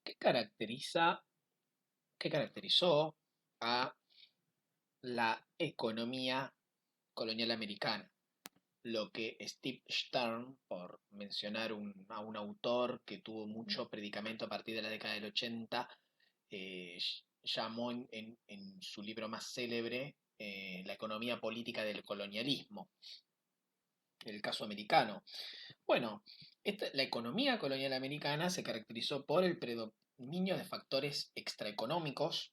¿Qué caracteriza, qué caracterizó a la economía colonial americana? Lo que Steve Stern, por mencionar a un autor que tuvo mucho predicamento a partir de la década del 80, eh, llamó en su libro más célebre la economía política del colonialismo, el caso americano. Bueno, la economía colonial americana se caracterizó por el predominio de factores extraeconómicos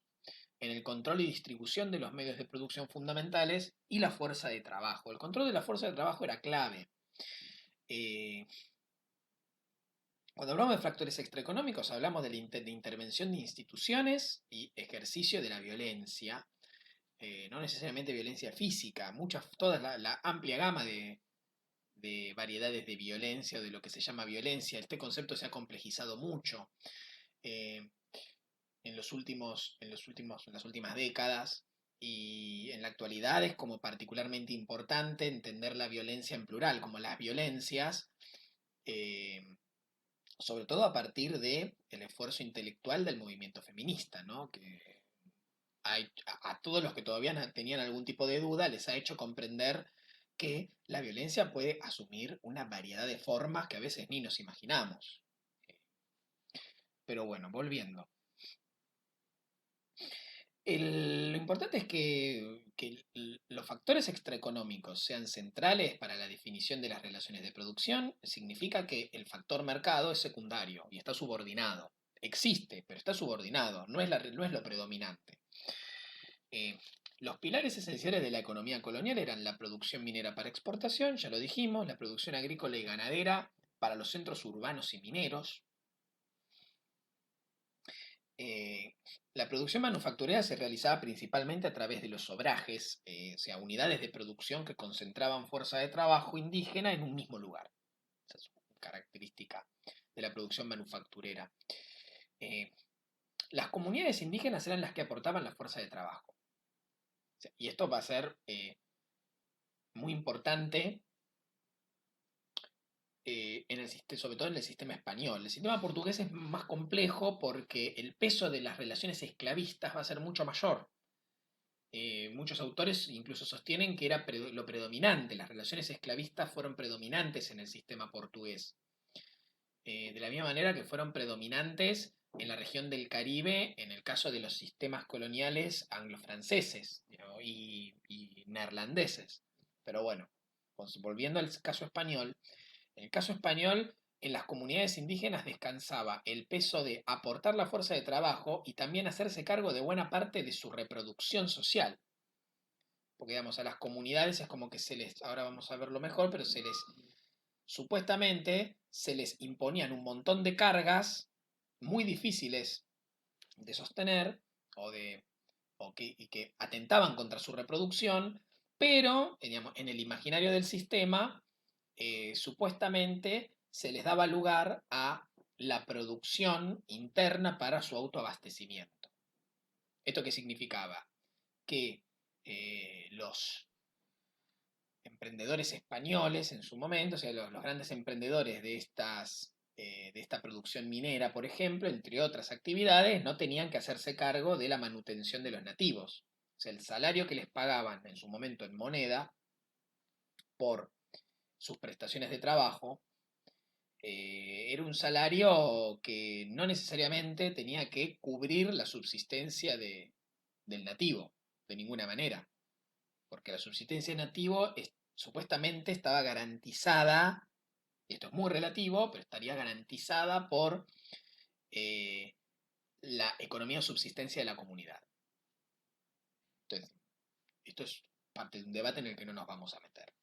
en el control y distribución de los medios de producción fundamentales y la fuerza de trabajo. El control de la fuerza de trabajo era clave. Eh, Cuando hablamos de factores extraeconómicos, hablamos de intervención de instituciones y ejercicio de la violencia, no necesariamente violencia física, toda la amplia gama de variedades de violencia o de lo que se llama violencia. Este concepto se ha complejizado mucho eh, en las últimas décadas, y en la actualidad es como particularmente importante entender la violencia en plural, como las violencias, eh, sobre todo a partir del esfuerzo intelectual del movimiento feminista, ¿no? Que a todos los que todavía tenían algún tipo de duda les ha hecho comprender que la violencia puede asumir una variedad de formas que a veces ni nos imaginamos. Pero bueno, volviendo. Lo importante es que los factores extraeconómicos sean centrales para la definición de las relaciones de producción. Significa que el factor mercado es secundario y está subordinado. Existe, pero está subordinado, no es lo predominante. Eh, los pilares esenciales de la economía colonial eran la producción minera para exportación, ya lo dijimos, la producción agrícola y ganadera para los centros urbanos y mineros. Eh, la producción manufacturera se realizaba principalmente a través de los obrajes, o sea, unidades de producción que concentraban fuerza de trabajo indígena en un mismo lugar. Esa es una característica de la producción manufacturera. Eh, las comunidades indígenas eran las que aportaban la fuerza de trabajo. O sea, y esto va a ser muy importante sobre todo en el sistema español. El sistema portugués es más complejo porque el peso de las relaciones esclavistas va a ser mucho mayor. Muchos autores incluso sostienen que era lo predominante, las relaciones esclavistas fueron predominantes en el sistema portugués, de la misma manera que fueron predominantes en la región del Caribe en el caso de los sistemas coloniales anglo-franceses, ¿no? y neerlandeses. Pero bueno, volviendo al caso español, en el caso español, en las comunidades indígenas descansaba el peso de aportar la fuerza de trabajo y también hacerse cargo de buena parte de su reproducción social. Porque, digamos, a las comunidades es como que ahora vamos a verlo mejor, pero supuestamente, se les imponían un montón de cargas muy difíciles de sostener o, de, y que atentaban contra su reproducción, pero, digamos, en el imaginario del sistema, supuestamente se les daba lugar a la producción interna para su autoabastecimiento. ¿Esto qué significaba? Que los emprendedores españoles en su momento, o sea, los grandes emprendedores de esta producción minera, por ejemplo, entre otras actividades, no tenían que hacerse cargo de la manutención de los nativos. O sea, el salario que les pagaban en su momento en moneda por sus prestaciones de trabajo era un salario que no necesariamente tenía que cubrir la subsistencia del nativo, de ninguna manera, porque la subsistencia del nativo supuestamente estaba garantizada, y esto es muy relativo, pero estaría garantizada por eh, la economía de subsistencia de la comunidad. Entonces, esto es parte de un debate en el que no nos vamos a meter.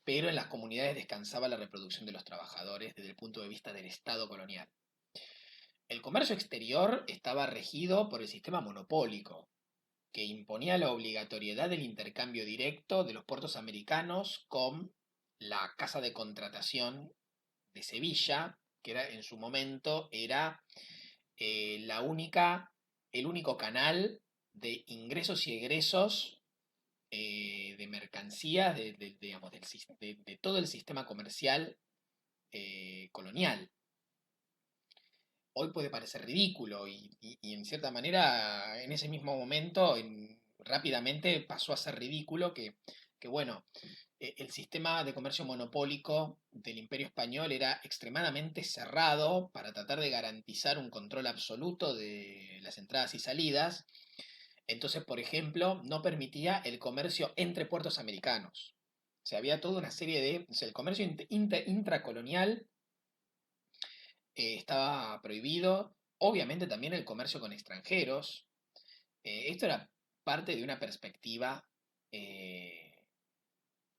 Pero en las comunidades descansaba la reproducción de los trabajadores desde el punto de vista del Estado colonial. El comercio exterior estaba regido por el sistema monopólico, que imponía la obligatoriedad del intercambio directo de los puertos americanos con la Casa de Contratación de Sevilla, que en su momento era el único canal de ingresos y egresos de mercancías digamos, de todo el sistema comercial colonial. hoy puede parecer ridículo y en cierta manera en ese mismo momento rápidamente pasó a ser ridículo que bueno, el sistema de comercio monopólico del Imperio Español era extremadamente cerrado para tratar de garantizar un control absoluto de las entradas y salidas. Entonces, por ejemplo, no permitía el comercio entre puertos americanos. O sea, había toda una serie de... O sea, el comercio intracolonial estaba prohibido. Obviamente también el comercio con extranjeros. Esto era parte de una perspectiva, eh,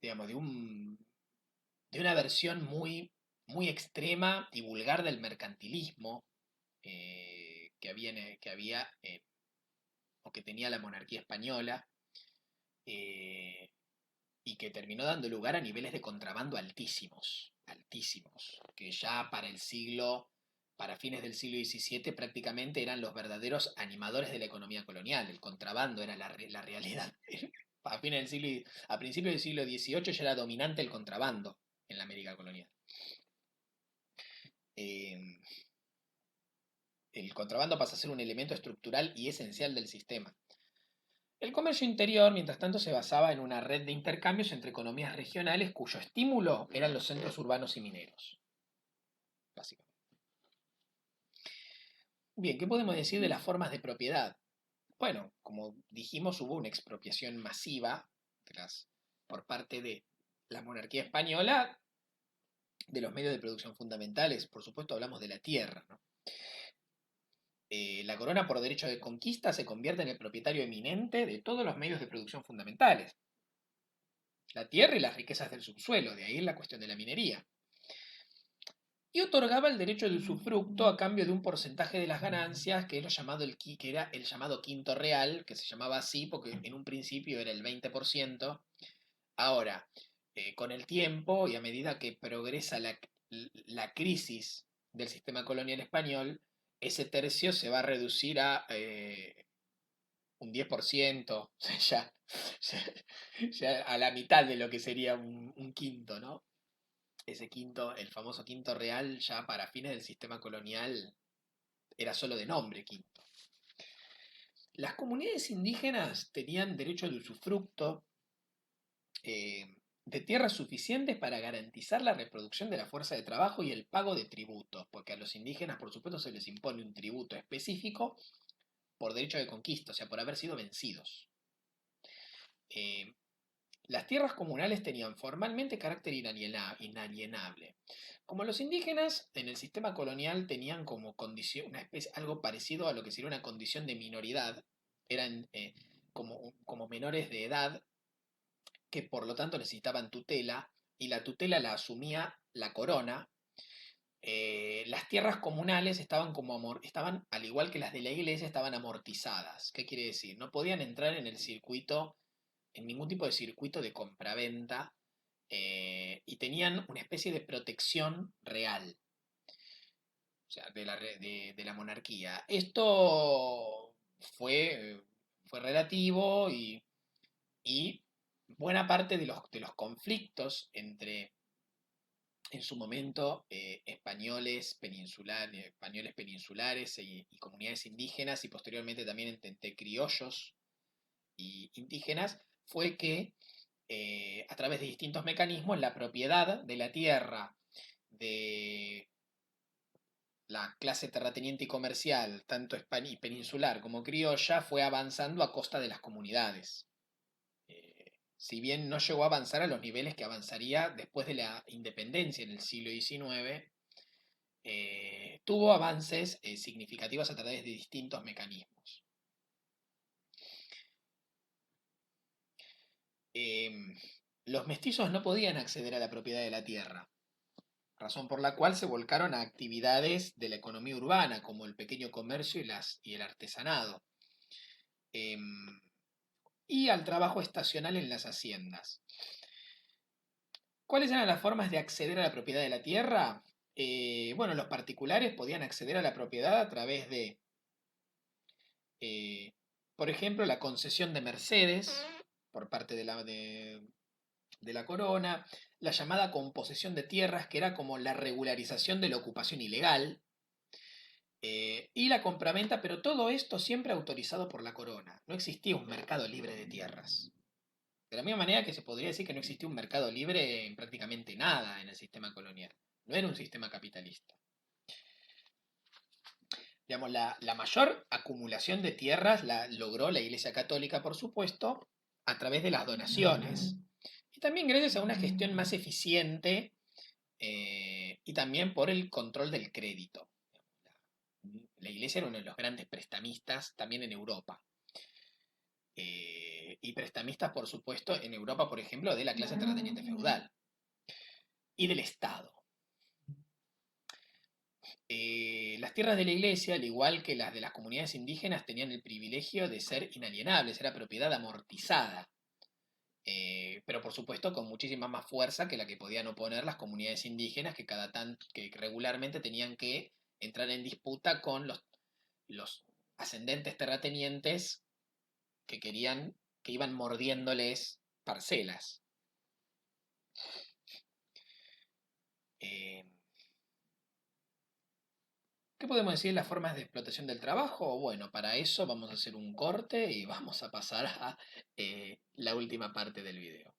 digamos, de una versión muy extrema y vulgar del mercantilismo que había o que tenía la monarquía española eh, y que terminó dando lugar a niveles de contrabando altísimos, altísimos, que ya para fines del siglo XVII prácticamente eran los verdaderos animadores de la economía colonial. El contrabando era la realidad. A principios del siglo XVIII ya era dominante el contrabando en la América colonial. Eh, el contrabando pasa a ser un elemento estructural y esencial del sistema. El comercio interior, mientras tanto, se basaba en una red de intercambios entre economías regionales cuyo estímulo eran los centros urbanos y mineros, básicamente. Bien, ¿qué podemos decir de las formas de propiedad? Bueno, como dijimos, hubo una expropiación masiva por parte de la monarquía española de los medios de producción fundamentales. Por supuesto, hablamos de la tierra, ¿no? La corona por derecho de conquista se convierte en el propietario eminente de todos los medios de producción fundamentales. La tierra y las riquezas del subsuelo, de ahí la cuestión de la minería. Y otorgaba el derecho de usufructo a cambio de un porcentaje de las ganancias, que era el llamado quinto real, que se llamaba así porque en un principio era el 20%. Ahora, con el tiempo y a medida que progresa la crisis del sistema colonial español, ese tercio se va a reducir a un 10%, ya, ya a la mitad de lo que sería un quinto, ¿no? Ese quinto, el famoso quinto real, ya para fines del sistema colonial era solo de nombre quinto. Las comunidades indígenas tenían derecho de usufructo de tierras suficientes para garantizar la reproducción de la fuerza de trabajo y el pago de tributos, porque a los indígenas, por supuesto, se les impone un tributo específico por derecho de conquista, o sea, por haber sido vencidos. Eh, las tierras comunales tenían formalmente carácter inalienable. Como los indígenas en el sistema colonial tenían como condición algo parecido a lo que sería una condición de minoridad, eran como menores de edad que por lo tanto necesitaban tutela y la tutela la asumía la corona. Las tierras comunales estaban, al igual que las de la iglesia, estaban amortizadas. ¿Qué quiere decir? No podían entrar en el circuito, en ningún tipo de circuito de compraventa, y tenían una especie de protección real, o sea, de la monarquía. Esto fue relativo y buena parte de los conflictos entre en su momento españoles peninsulares y comunidades indígenas y posteriormente también entre criollos y indígenas, fue que a través de distintos mecanismos la propiedad de la tierra de la clase terrateniente y comercial, tanto peninsular como criolla, fue avanzando a costa de las comunidades. Si bien no llegó a avanzar a los niveles que avanzaría después de la independencia en el siglo XIX, tuvo avances significativos a través de distintos mecanismos. Los mestizos no podían acceder a la propiedad de la tierra, razón por la cual se volcaron a actividades de la economía urbana, como el pequeño comercio y el artesanado, y al trabajo estacional en las haciendas. ¿Cuáles eran las formas de acceder a la propiedad de la tierra? Bueno, los particulares podían acceder a la propiedad a través de, eh, por ejemplo, la concesión de mercedes por parte de la corona, la llamada composesión de tierras, que era como la regularización de la ocupación ilegal, y la compraventa, pero todo esto siempre autorizado por la corona. No existía un mercado libre de tierras. De la misma manera que se podría decir que no existía un mercado libre en prácticamente nada en el sistema colonial. No era un sistema capitalista. Digamos, la mayor acumulación de tierras la logró la Iglesia Católica, por supuesto, a través de las donaciones. Y también gracias a una gestión más eficiente y también por el control del crédito. La Iglesia era uno de los grandes prestamistas también en Europa. Y prestamistas, por supuesto, en Europa, por ejemplo, de la clase terrateniente feudal y del Estado. Las tierras de la iglesia, al igual que las de las comunidades indígenas, tenían el privilegio de ser inalienables, era propiedad amortizada, pero por supuesto con muchísima más fuerza que la que podían oponer las comunidades indígenas que regularmente tenían que entrar en disputa con los ascendentes terratenientes que iban mordiéndoles parcelas. Eh, ¿Qué podemos decir de las formas de explotación del trabajo? Bueno, para eso vamos a hacer un corte y vamos a pasar a la última parte del video.